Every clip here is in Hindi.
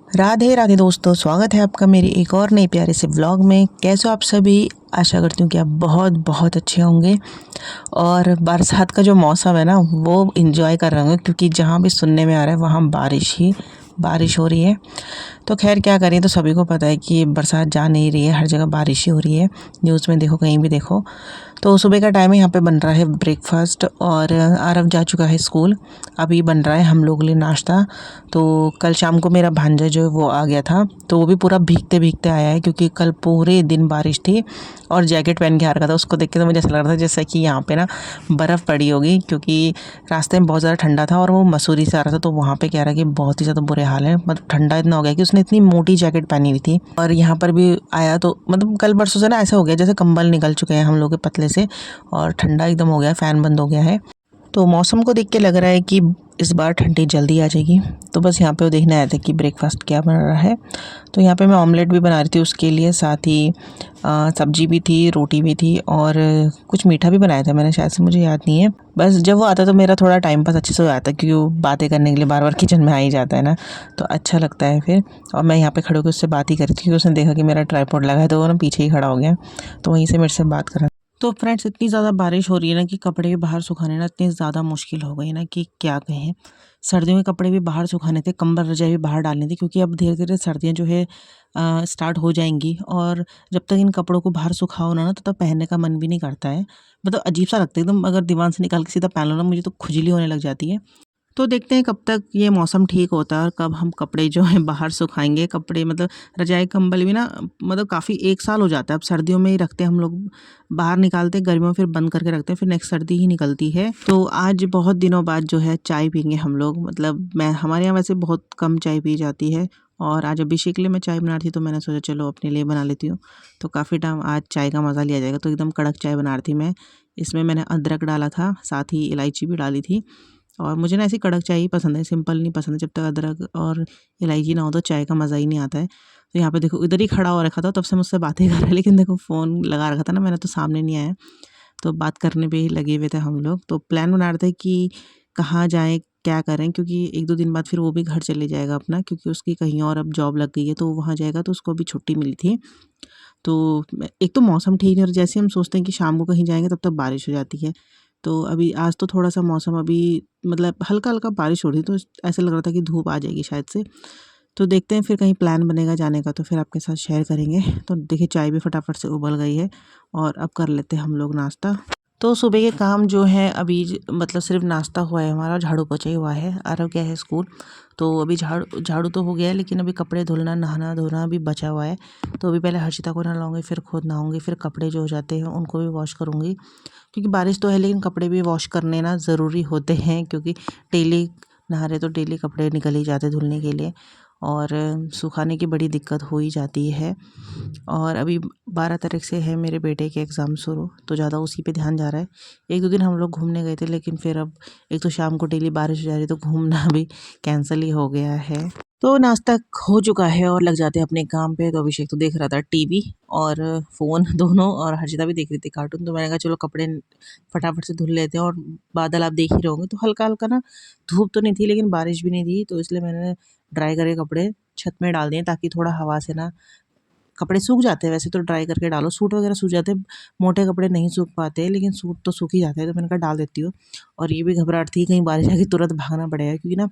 राधे राधे दोस्तों, स्वागत है आपका मेरी एक और नई प्यारे से व्लॉग में। कैसे हो आप सभी? आशा करती हूँ कि आप बहुत बहुत अच्छे होंगे और बरसात का जो मौसम है ना वो एंजॉय कर रहे होंगे, क्योंकि जहाँ भी सुनने में आ रहा है वहाँ बारिश हो रही है। तो खैर क्या करें, तो सभी को पता है कि बरसात जा नहीं रही है, हर जगह बारिश ही हो रही है। न्यूज़ में देखो, कहीं भी देखो। तो सुबह का टाइम है, यहाँ पे बन रहा है ब्रेकफास्ट और आरव जा चुका है स्कूल। अभी बन रहा है हम लोगों के लिए नाश्ता। तो कल शाम को मेरा भांजा जो है वो आ गया था, तो वो भी पूरा भीगते भीगते आया है, क्योंकि कल पूरे दिन बारिश थी और जैकेट पहन के आ रखा था। उसको देख के तो मुझे ऐसा लग रहा था जैसे कि यहाँ पे ना बर्फ़ पड़ी होगी, क्योंकि रास्ते में बहुत ज़्यादा ठंडा था और वो मसूरी से आ रहा था। तो वहाँ पे कह रहा है कि बहुत ही ज़्यादा बुरे हाल है, मतलब ठंडा इतना हो गया कि उसने इतनी मोटी जैकेट पहनी हुई थी। और यहाँ पर भी आया तो मतलब कल परसों से ना ऐसा हो गया जैसे कंबल निकल चुके हैं हम लोग के पतले से, और ठंडा एकदम हो गया है, फ़ैन बंद हो गया है। तो मौसम को देख के लग रहा है कि इस बार ठंडी जल्दी आ जाएगी। तो बस यहाँ पे वो देखने आया था कि ब्रेकफास्ट क्या बन रहा है। तो यहाँ पे मैं ऑमलेट भी बना रही थी उसके लिए, साथ ही सब्जी भी थी, रोटी भी थी और कुछ मीठा भी बनाया था मैंने, शायद से मुझे याद नहीं है। बस जब वो आता तो मेरा थोड़ा टाइम पास अच्छे से हो जाता है, क्योंकि वो बातें करने के लिए बार बार किचन में आ ही जाता है ना, तो अच्छा लगता है फिर। और मैं यहाँ पे खड़े होकर उससे बात ही कर रही थी, क्योंकि उसने देखा कि मेरा ट्राइपॉड लगा है, तो वो ना पीछे ही खड़ा हो गया, तो वहीं से मेरे से बात कर रहा। तो फ्रेंड्स, इतनी ज़्यादा बारिश हो रही है ना कि कपड़े भी बाहर सुखाने ना इतनी ज़्यादा मुश्किल हो गई ना कि क्या कहें। सर्दियों के कपड़े भी बाहर सुखाने थे, कंबल रजाई भी बाहर डालनी थी, क्योंकि अब धीरे धीरे सर्दियाँ जो है स्टार्ट हो जाएंगी। और जब तक इन कपड़ों को बाहर सुखाओ ना तो तब पहनने का मन भी नहीं करता है। मतलब अजीब सा लगता है एकदम, अगर दीवार से निकाल के सीधा पहन लो ना, मुझे तो खुजली होने लग जाती है। तो देखते हैं कब तक ये मौसम ठीक होता है और कब हम कपड़े जो हैं बाहर सुखाएंगे। कपड़े मतलब रजाई कंबल भी ना, मतलब काफ़ी 1 साल हो जाता है। अब सर्दियों में ही रखते हैं हम लोग, बाहर निकालते हैं, गर्मियों में फिर बंद करके रखते हैं, फिर नेक्स्ट सर्दी ही निकलती है। तो आज बहुत दिनों बाद जो है चाय पीएंगे हम लोग। मतलब मैं, हमारे यहाँ वैसे बहुत कम चाय पी जाती है, और आज अभिषेक के लिए मैं चाय बना रही थी, तो मैंने सोचा चलो अपने लिए बना लेती हूँ। तो काफ़ी टाइम आज चाय का मज़ा लिया जाएगा। तो एकदम कड़क चाय बना रही थी मैं। इसमें मैंने अदरक डाला था, साथ ही इलायची भी डाली थी। और मुझे ना ऐसी कड़क चाय ही पसंद है, सिंपल नहीं पसंद है। जब तक अदरक और इलायची ना हो तो चाय का मज़ा ही नहीं आता है। तो यहाँ पे देखो, इधर ही खड़ा हो रखा था, तब से मुझसे बातें कर रहा है, लेकिन देखो फ़ोन लगा रखा था ना मैंने, तो सामने नहीं आया। तो बात करने पे ही लगे हुए थे हम लोग। तो प्लान बना रहे थे कि कहाँ जाएँ, क्या करें, क्योंकि 1-2 दिन बाद फिर वो भी घर चले जाएगा अपना, क्योंकि उसकी कहीं और अब जॉब लग गई है, तो वहाँ जाएगा, तो उसको अभी छुट्टी मिली थी। तो एक तो मौसम ठीक नहीं, और जैसे हम सोचते हैं कि शाम को कहीं जाएँगे तब तक बारिश हो जाती है। तो अभी आज तो थोड़ा-सा मौसम अभी मतलब हल्का-हल्का बारिश हो रही थी, तो ऐसा लग रहा था कि धूप आ जाएगी शायद से। तो देखते हैं फिर कहीं प्लान बनेगा जाने का तो फिर आपके साथ शेयर करेंगे। तो देखिए, चाय भी फटाफट से उबल गई है और अब कर लेते हैं हम लोग नाश्ता। तो सुबह के काम जो है अभी मतलब सिर्फ नाश्ता हुआ है हमारा, झाड़ू पोछा ही हुआ है। आरव गया है स्कूल, तो अभी झाड़ू झाड़ू तो हो गया है, लेकिन अभी कपड़े धुलना, नहाना धोना अभी बचा हुआ है। तो अभी पहले हर्षिता को नहलाऊंगी, फिर खुद नहाऊंगी, फिर कपड़े जो हो जाते हैं उनको भी वॉश करूंगी, क्योंकि बारिश तो है लेकिन कपड़े भी वॉश करने ना ज़रूरी होते हैं, क्योंकि डेली नहा रहे तो डेली कपड़े निकल ही जाते धुलने के लिए, और सुखाने की बड़ी दिक्कत हो ही जाती है। और अभी 12 तारीख से है मेरे बेटे के एग्ज़ाम शुरू, तो ज़्यादा उसी पे ध्यान जा रहा है। 1-2 दिन हम लोग घूमने गए थे, लेकिन फिर अब एक तो शाम को डेली बारिश हो जा रही है, तो घूमना भी कैंसिल ही हो गया है। तो नाश्ता हो चुका है और लग जाते हैं अपने काम पे। तो अभिषेक तो देख रहा था टीवी और फ़ोन दोनों, और हर्षिता भी देख रही थी कार्टून। तो मैंने कहा चलो कपड़े फटाफट से धुल लेते हैं। और बादल आप देख ही रहे होंगे, तो हल्का-हल्का ना, धूप तो नहीं थी लेकिन बारिश भी नहीं थी, तो इसलिए मैंने ड्राई करके कपड़े छत में डाल दिए, ताकि थोड़ा हवा से ना कपड़े सूख जाते हैं। वैसे तो ड्राई करके डालो, सूट वगैरह सूख जाते हैं, मोटे कपड़े नहीं सूख पाते, लेकिन सूट तो सूख ही जाते हैं, तो मैंने कहा डाल देती हूँ। और ये भी घबराहट थी कहीं बारिश आके तुरंत भागना पड़ेगा, क्योंकि ना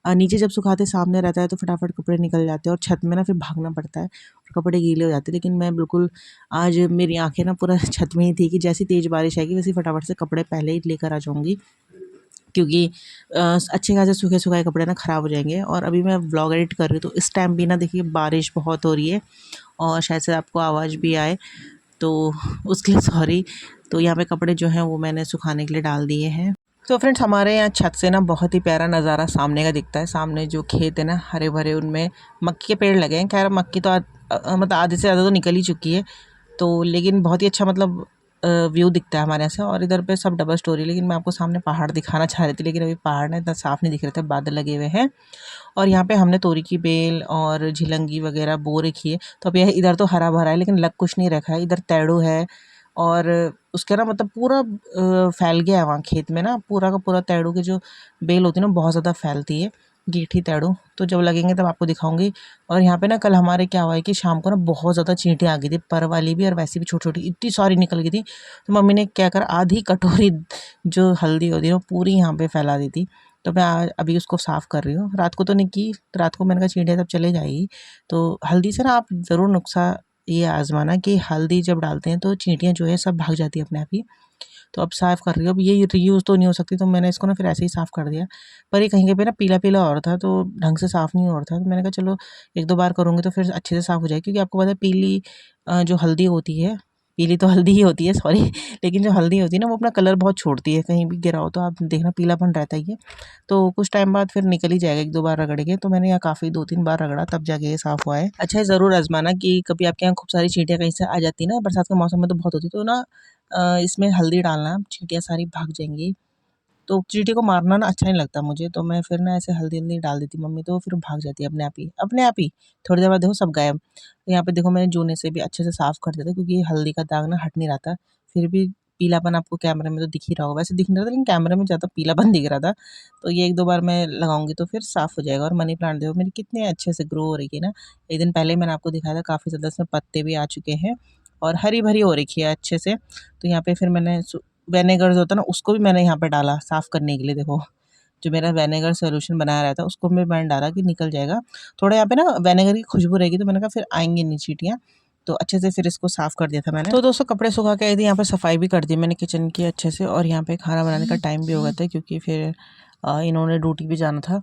नीचे जब सुखाते सामने रहता है तो फटाफट कपड़े निकल जाते हैं, और छत में ना फिर भागना पड़ता है और कपड़े गीले हो जाते हैं। लेकिन मैं बिल्कुल, आज मेरी आंखें ना पूरा छत में ही थी कि जैसी तेज़ बारिश आएगी वैसे फटाफट से कपड़े पहले ही लेकर आ जाऊँगी, क्योंकि अच्छे खासे सूखे सुखाए कपड़े ना ख़राब हो जाएंगे। और अभी मैं व्लॉग एडिट कर रही हूँ, तो इस टाइम भी ना देखिए बारिश बहुत हो रही है, और शायद से आपको आवाज़ भी आए, तो उसके लिए सॉरी। तो यहाँ पे कपड़े जो हैं वो मैंने सुखाने के लिए डाल दिए हैं। तो फ्रेंड्स, हमारे यहाँ छत से ना बहुत ही प्यारा नज़ारा सामने का दिखता है। सामने जो खेत है ना हरे भरे, उनमें मक्की के पेड़ लगे हैं। खैर मक्की तो मतलब आधे से ज़्यादा तो निकल ही चुकी है, तो लेकिन बहुत ही अच्छा मतलब व्यू दिखता है हमारे यहाँ से। और इधर पे सब डबल स्टोरी, लेकिन मैं आपको सामने पहाड़ दिखाना चाह रही थी, लेकिन अभी पहाड़ ना इतना साफ़ नहीं दिख रहे थे, बादल लगे हुए हैं। और यहाँ पे हमने तोरी की बेल और झिलंगी वगैरह बो रखी है। तो अब यह इधर तो हरा भरा है, लेकिन लग कुछ नहीं रखा है। इधर तैड़ू है, और उसका ना मतलब पूरा फैल गया है वहाँ खेत में ना, पूरा का पूरा तैड़ू की जो बेल होती है ना बहुत ज़्यादा फैलती है। गीठी तेड़ू, तो जब लगेंगे तब आपको दिखाऊंगी। और यहाँ पे ना कल हमारे क्या हुआ है कि शाम को ना बहुत ज़्यादा चींटियाँ आ गई थी, पर वाली भी और वैसी भी छोटी छोटी इतनी सारी निकल गई थी। तो मम्मी ने क्या कर आधी कटोरी जो हल्दी होती है वो पूरी यहाँ पे फैला दी थी। तो मैं अभी उसको साफ़ कर रही हूँ। रात को तो नहीं की, तो रात को मैंने कहा चींटियाँ तब चले जाएगी। तो हल्दी से ना आप ज़रूर नुस्खा ये आजमाना कि हल्दी जब डालते हैं तो चींटियाँ जो है सब भाग जाती है अपने आप ही। तो अब साफ़ कर रही हूँ। अब ये रीयूज़ तो नहीं हो सकती, तो मैंने इसको ना फिर ऐसे ही साफ़ कर दिया। पर ये कहीं पे ना पीला पीला हो रहा था, तो ढंग से साफ़ नहीं हो रहा था। तो मैंने कहा चलो एक दो बार करूँगी तो फिर अच्छे से साफ़ हो जाएगी। क्योंकि आपको पता है पीली जो हल्दी होती है, पीली तो हल्दी ही होती है सॉरी, लेकिन जो हल्दी होती है ना वो अपना कलर बहुत छोड़ती है। कहीं भी गिराओ तो आप देखना पीलापन रहता ही है। तो कुछ टाइम बाद फिर निकल ही जाएगा, एक दो बार रगड़ेंगे। तो मैंने यहाँ काफ़ी 2-3 बार रगड़ा तब जाके ये साफ़ हुआ है। अच्छा है ज़रूर आजमाना कि कभी आपके यहाँ खूब सारी चींटियाँ कहीं से आ जाती है ना, बरसात के मौसम में तो बहुत होती है, तो ना इसमें हल्दी डालना, चींटियाँ सारी भाग जाएंगी। तो चींटी को मारना ना अच्छा नहीं लगता मुझे, तो मैं फिर ना ऐसे हल्दी-वल्दी डाल देती मम्मी, तो वो फिर भाग जाती है अपने आप ही। थोड़ी देर बाद देखो सब गायब। तो यहाँ पे देखो मैंने जूने से भी अच्छे से साफ़ कर दिया था, क्योंकि ये हल्दी का दाग ना हट नहीं रहा था। फिर भी पीलापन आपको कैमरे में तो दिख ही रहा होगा, वैसे दिख नहीं रहा था लेकिन कैमरे में ज़्यादा पीलापन दिख रहा था। तो ये 1-2 बार मैं लगाऊँगी तो फिर साफ़ हो जाएगा। और मनी प्लांट देखो मेरी कितने अच्छे से ग्रो हो रही है ना। एक दिन पहले मैंने आपको दिखाया था, काफ़ी ज़्यादा इसमें पत्ते भी आ चुके हैं और हरी-भरी हो रखी है अच्छे से। तो यहाँ पे फिर मैंने विनेगर जो होता है ना उसको भी मैंने यहाँ पे डाला साफ़ करने के लिए। देखो जो मेरा विनेगर सॉल्यूशन बनाया रहता है उसको भी मैंने डाला कि निकल जाएगा। थोड़ा यहाँ पे ना विनेगर की खुशबू रहेगी, तो मैंने कहा फिर आएँगी नहीं चींटियाँ। तो अच्छे से फिर इसको साफ़ कर दिया था मैंने। तो दोस्तों कपड़े सुखा के आई थी, यहाँ पे सफाई भी कर दी मैंने किचन की अच्छे से। और यहाँ पे खाना बनाने का टाइम भी हो गया था, क्योंकि फिर इन्होंने ड्यूटी भी जाना था।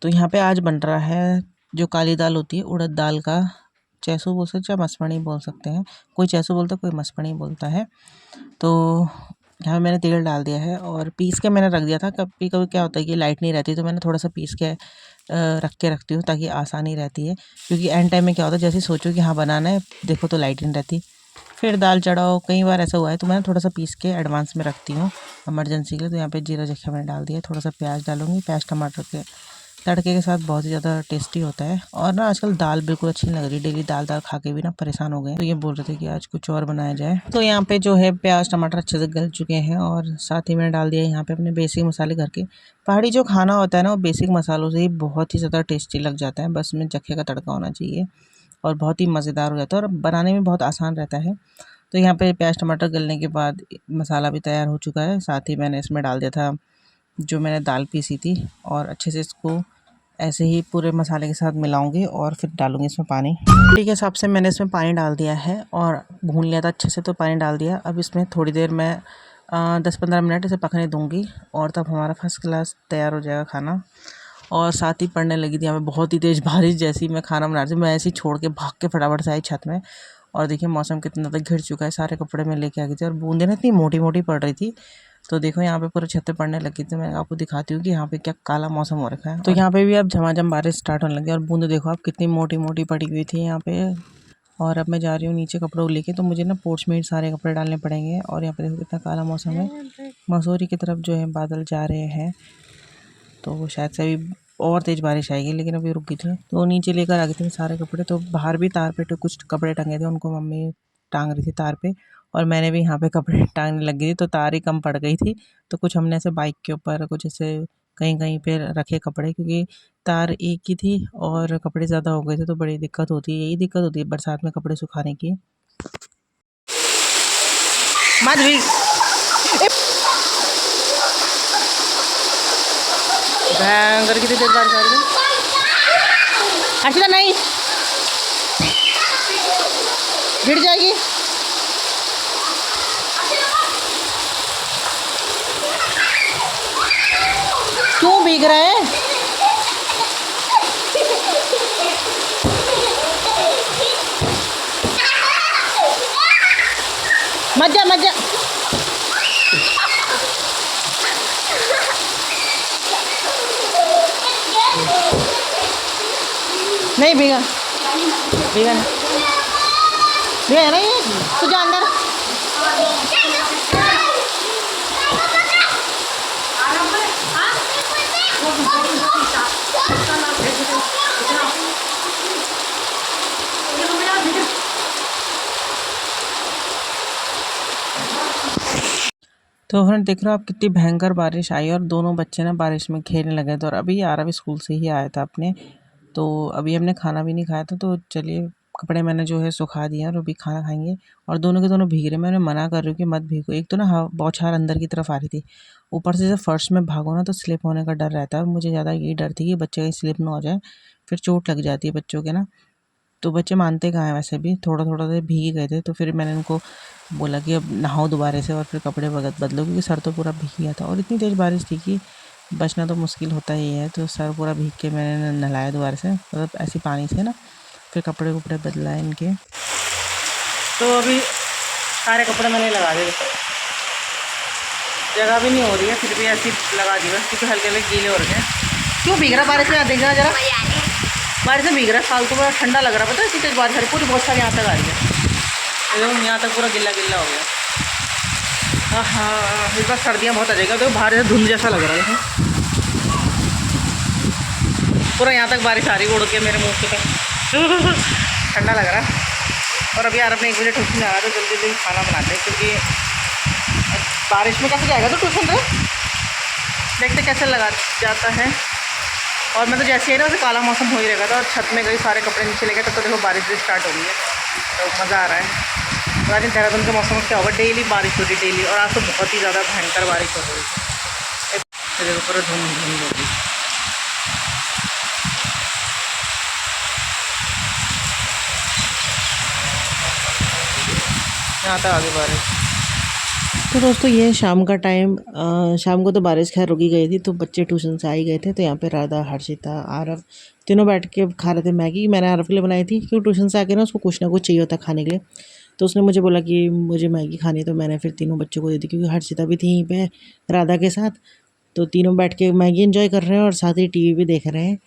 तो यहाँ पे आज बन रहा है जो काली दाल होती है उड़द दाल का चैसू बोल सकते हैं या मसमणी बोल सकते हैं। कोई चैसू बोलता है, कोई मसमणी बोलता है। तो यहाँ मैंने तेल डाल दिया है और पीस के मैंने रख दिया था। कभी कभी क्या होता है कि लाइट नहीं रहती, तो मैंने थोड़ा सा पीस के रख के रखती हूँ ताकि आसानी रहती है। क्योंकि एंड टाइम में क्या होता है, जैसे सोचो कि हाँ बनाना है, देखो तो लाइट नहीं रहती, फिर दाल चढ़ाओ। कई बार ऐसा हुआ है, तो मैंने थोड़ा सा पीस के एडवांस में रखती हूँ इमरजेंसी के लिए। तो यहाँ पे जीरा जख्या मैंने डाल दिया, थोड़ा सा प्याज डालूँगी, प्याज टमाटर के तड़के के साथ बहुत ही ज़्यादा टेस्टी होता है। और ना आजकल दाल बिल्कुल अच्छी नहीं लग रही, डेली दाल दाल खा के भी ना परेशान हो गए। तो ये बोल रहे थे कि आज कुछ और बनाया जाए। तो यहाँ पे जो है प्याज टमाटर अच्छे से गल चुके हैं और साथ ही मैंने डाल दिया यहाँ पे अपने बेसिक मसाले घर के। पहाड़ी जो खाना होता है ना वो बेसिक मसालों से ही बहुत ही ज़्यादा टेस्टी लग जाता है। बस में जख्या का तड़का होना चाहिए और बहुत ही मज़ेदार हो जाता है और बनाने में बहुत आसान रहता है। तो यहाँ पे प्याज टमाटर गलने के बाद मसाला भी तैयार हो चुका है। साथ ही मैंने इसमें डाल दिया था जो मैंने दाल पीसी थी और अच्छे से इसको ऐसे ही पूरे मसाले के साथ मिलाऊंगी और फिर डालूंगी इसमें पानी। ठीक है, हिसाब से मैंने इसमें पानी डाल दिया है और भून लिया था अच्छे से, तो पानी डाल दिया। अब इसमें थोड़ी देर मैं 10-15 मिनट इसे पकने दूंगी और तब हमारा फर्स्ट क्लास तैयार हो जाएगा खाना। और साथ ही पड़ने लगी थी यहाँ पे बहुत ही तेज़ बारिश। जैसी मैं खाना बना रही थी, मैं ऐसे ही छोड़ के भाग के फटाफट से आई छत में। और देखिए मौसम कितना ज़्यादा घिर चुका है, सारे कपड़े में लेके आ गई थी और बूंदें ना इतनी मोटी मोटी पड़ रही थी। तो देखो यहाँ पे पूरे छत पे पड़ने लगी थी। मैं आपको दिखाती हूँ कि यहाँ पे क्या काला मौसम हो रखा है। तो यहाँ पे भी अब झमाझम बारिश स्टार्ट होने लगी और बूंदे देखो आप कितनी मोटी मोटी पड़ी हुई थी यहाँ पे। और अब मैं जा रही हूँ नीचे कपड़ों को लेके, तो मुझे ना पोर्च में ही सारे कपड़े डालने पड़ेंगे। और यहाँ पे देखो कितना काला मौसम है। मसूरी की तरफ जो है बादल जा रहे हैं, तो शायद से अभी और तेज़ बारिश आएगी, लेकिन अभी रुक गई थी। तो नीचे लेकर आ गई थी मैं सारे कपड़े। तो बाहर भी तार पे तो कुछ कपड़े टंगे थे, उनको मम्मी टांग रही थी तार पे और मैंने भी यहाँ पे कपड़े टांगने लग गई थी। तो तार ही कम पड़ गई थी, तो कुछ हमने ऐसे बाइक के ऊपर कुछ ऐसे कहीं कहीं पे रखे कपड़े, क्योंकि तार एक ही थी और कपड़े ज़्यादा हो गए थे तो बड़ी दिक्कत होती है। यही दिक्कत होती है बरसात में कपड़े सुखाने की। माधवी भयंकर कितनी तेज बारिश आ रही है। हर्षिता नहीं, गिर जाएगी। क्यों भीग रहे हैं? मत जा मत जा। नहीं भीगा, भीगा नहीं, भीगा नहीं, तू जा अंदर। तो फ्रेंड देख रहे हो आप कितनी भयंकर बारिश आई और दोनों बच्चे ना बारिश में खेलने लगे थे। और अभी यार अभी स्कूल से ही आया था अपने, तो अभी हमने खाना भी नहीं खाया था। तो चलिए कपड़े मैंने जो है सुखा दिए और अभी खाना खाएंगे। और दोनों के दोनों भीग रहे। मैं उन्हें मना कर रही हूँ कि मत भीगो। एक तो ना हवा बौछार अंदर की तरफ आ रही थी, ऊपर से जब फर्श में भागो ना तो स्लिप होने का डर रहता है। मुझे ज़्यादा यही डर थी कि बच्चे कहीं स्लिप ना हो जाए, फिर चोट लग जाती है बच्चों के ना। तो बच्चे मानते कहाँ हैं, वैसे भी थोड़ा थोड़ा देर भीग ही गए थे। तो फिर मैंने उनको बोला कि अब नहाओ दोबारा से और फिर कपड़े बदलो, क्योंकि सर तो पूरा भीग गया था और इतनी तेज़ बारिश थी कि बचना तो मुश्किल होता ही है। तो सर पूरा भीग के मैंने नहलाया दोबारा से, मतलब ऐसी पानी से ना। फिर कपड़े वपड़े बदलाए इनके। तो अभी सारे कपड़े मैंने लगा दिए, जगह भी नहीं हो रही है, फिर भी ऐसी लगा दी बस, क्योंकि हल्के हल्के गीले हो रखे हैं। क्यों भीग रहा बारिश में, देखना जरा। बारिश में भीग रहा है फालतू में, ठंडा लग रहा है। पता है कितनी तेज बारिश आ रही, पूरी बहुत सारी यहाँ तक आ रही है। एकदम यहाँ तक पूरा गिल्ला गिल्ला हो गया। हाँ, इस बार सर्दियाँ बहुत आ जाएगा। तो बाहर से धुंध जैसा लग रहा है, पूरा यहाँ तक बारिश आ रही है उड़ के मेरे मुँह पे। ठंडा लग रहा है। और अभी यार अपने 1 बजे ट्यूशन जा रहा है, तो जल्दी जल्दी खाना बनाते हैं, क्योंकि बारिश में कैसे जाएगा तो ट्यूशन पे, देखते कैसे लगा जाता है। और मैं तो जैसे ही ना वैसे काला मौसम हो ही रहेगा था और छत में गई, सारे कपड़े नीचे लेके, तब तो देखो बारिश भी स्टार्ट हो गई है। तो मज़ा आ रहा है। तो आज देहरादून के मौसम में क्या होगा, डेली बारिश हो रही डेली। और आज तो बहुत ही ज़्यादा भयंकर बारिश हो रही है, देखो पूरा धुंध धुंध हो गई। यहाँ तक आगे बारिश। तो दोस्तों ये शाम का टाइम, शाम को तो बारिश खैर रुकी गई थी, तो बच्चे ट्यूशन से आ ही गए थे। तो यहाँ पे राधा, हर्षिता, आरव तीनों बैठ के खा रहे थे मैगी। मैंने आरव के लिए बनाई थी, क्योंकि ट्यूशन से आके ना उसको कुछ ना कुछ चाहिए होता है खाने के लिए। तो उसने मुझे बोला कि मुझे मैगी खानी है, तो मैंने फिर तीनों बच्चों को दे दी, क्योंकि हर्षिता भी थी यहीं पे राधा के साथ। तो तीनों बैठ के मैगी एंजॉय कर रहे हैं और साथ ही टीवी भी देख रहे हैं।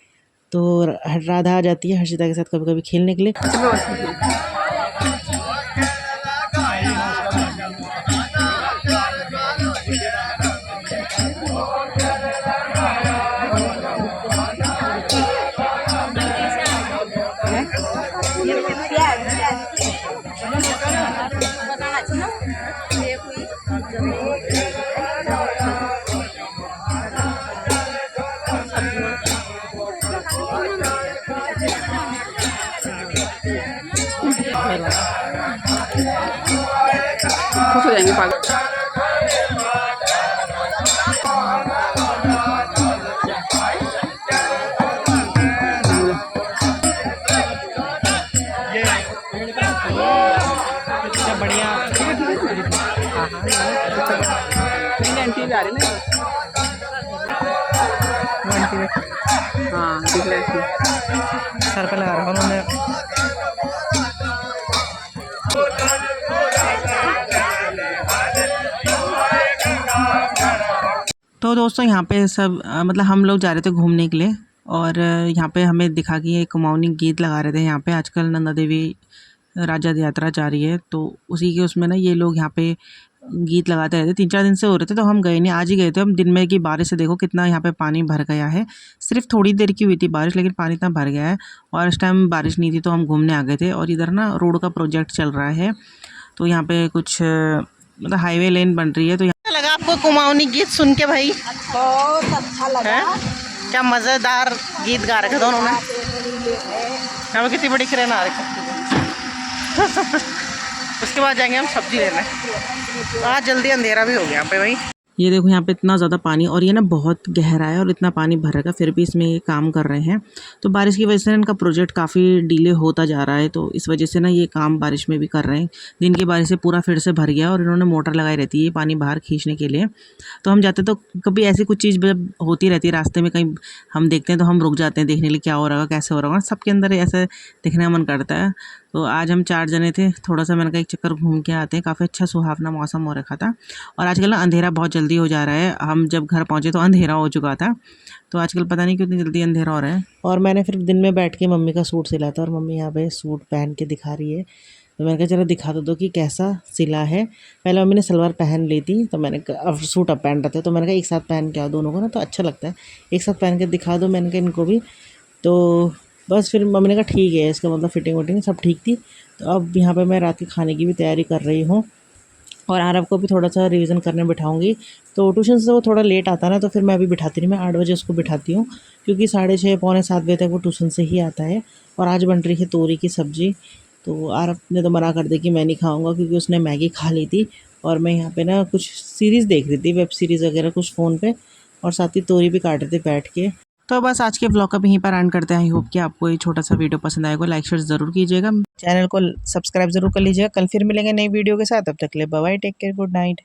तो राधा आ जाती है हर्षिता के साथ कभी कभी खेलने के लिए। खुश हो जाएंगे पागल। बढ़िया आंटी जा रही ना, हाँ दिख रहा है, सर पे लगा रहा उन्होंने। तो दोस्तों यहाँ पे सब मतलब हम लोग जा रहे थे घूमने के लिए, और यहाँ पे हमें दिखा कि एक कुमाऊनी गीत लगा रहे थे। यहाँ पे आजकल नंदा देवी राजा यात्रा जा रही है, तो उसी के उसमें ना ये लोग यहाँ पे गीत लगाते रहते। 3-4 दिन से हो रहे थे, तो हम गए नहीं, आज ही गए थे हम। दिन में की बारिश से देखो कितना यहाँ पे पानी भर गया है। सिर्फ थोड़ी देर की हुई थी बारिश, लेकिन पानी इतना भर गया है। और इस टाइम बारिश नहीं थी, तो हम घूमने आ गए थे। और इधर ना रोड का प्रोजेक्ट चल रहा है, तो यहाँ पे कुछ मतलब हाईवे लेन बन रही है। तो यहाँ लगा आपको कुमाऊनी गीत सुन के भाई? बहुत अच्छा लगा। क्या मज़ेदार गीत गा रखे दोनों ने। यहाँ पे कितनी बड़ी क्रेन आ रखी है। उसके बाद जाएंगे हम सब्जी लेने। आज जल्दी अंधेरा भी हो गया यहाँ पे भाई। ये देखो यहाँ पे इतना ज़्यादा पानी, और ये ना बहुत गहरा है और इतना पानी भर रहेगा, फिर भी इसमें ये काम कर रहे हैं। तो बारिश की वजह से इनका प्रोजेक्ट काफ़ी डिले होता जा रहा है, तो इस वजह से ना ये काम बारिश में भी कर रहे हैं। दिन की बारिश से पूरा फिर से भर गया, और इन्होंने मोटर लगाई रहती है पानी बाहर खींचने के लिए। तो हम जाते तो कभी ऐसी कुछ चीज़ जब होती रहती है रास्ते में, कहीं हम देखते हैं तो हम रुक जाते हैं देखने के लिए क्या हो रहा होगा, कैसे हो रहा होगा। सबके अंदर ऐसे देखने का मन करता है। तो आज हम 4 जने थे, थोड़ा सा मैंने कहा एक चक्कर घूम के आते हैं। काफ़ी अच्छा सुहावना मौसम हो रखा था, और आजकल ना अंधेरा बहुत जल्दी हो जा रहा है। हम जब घर पहुँचे तो अंधेरा हो चुका था, तो आजकल पता नहीं क्यों इतनी जल्दी अंधेरा हो रहा है। और मैंने फिर दिन में बैठ के मम्मी का सूट सिला था, और मम्मी यहाँ पे सूट पहन के दिखा रही है। तो मैंने कहा चलो दिखा दो कि कैसा सिला है। पहले मम्मी ने सलवार पहन ली थी, तो मैंने कहा अब सूट अब पहन रहे थे, तो मैंने कहा एक साथ पहन के आओ दोनों को ना, तो अच्छा लगता है एक साथ पहन के दिखा दो, मैंने कहा इनको भी। तो बस फिर मम्मी ने कहा ठीक है, इसका मतलब फिटिंग विटिंग सब ठीक थी। तो अब यहाँ पे मैं रात के खाने की भी तैयारी कर रही हूँ। और आरव को भी थोड़ा सा रिवीजन करने बिठाऊंगी। तो ट्यूशन से वो थोड़ा लेट आता है ना, तो फिर मैं अभी बिठाती नहीं, मैं 8 बजे उसको बिठाती हूँ, क्योंकि 6:30 पौने 7 बजे तक वो ट्यूशन से ही आता है। और आज बन रही है तोरी की सब्ज़ी। तो आरव ने तो मना कर दी कि मैं नहीं खाऊंगा, क्योंकि उसने मैगी खा ली थी। और मैं यहाँ पे ना कुछ सीरीज़ देख रही थी, वेब सीरीज़ वगैरह कुछ फ़ोन पे, और साथ ही तोरी भी काट रहे थे बैठ के। तो बस आज के ब्लॉग का भी यहीं पर एंड करते हैं। आई होप कि आपको ये छोटा सा वीडियो पसंद आएगा। लाइक शेयर ज़रूर कीजिएगा, चैनल को सब्सक्राइब ज़रूर कर लीजिएगा। कल फिर मिलेंगे नई वीडियो के साथ, तब तक के लिए bye bye, take care, good night.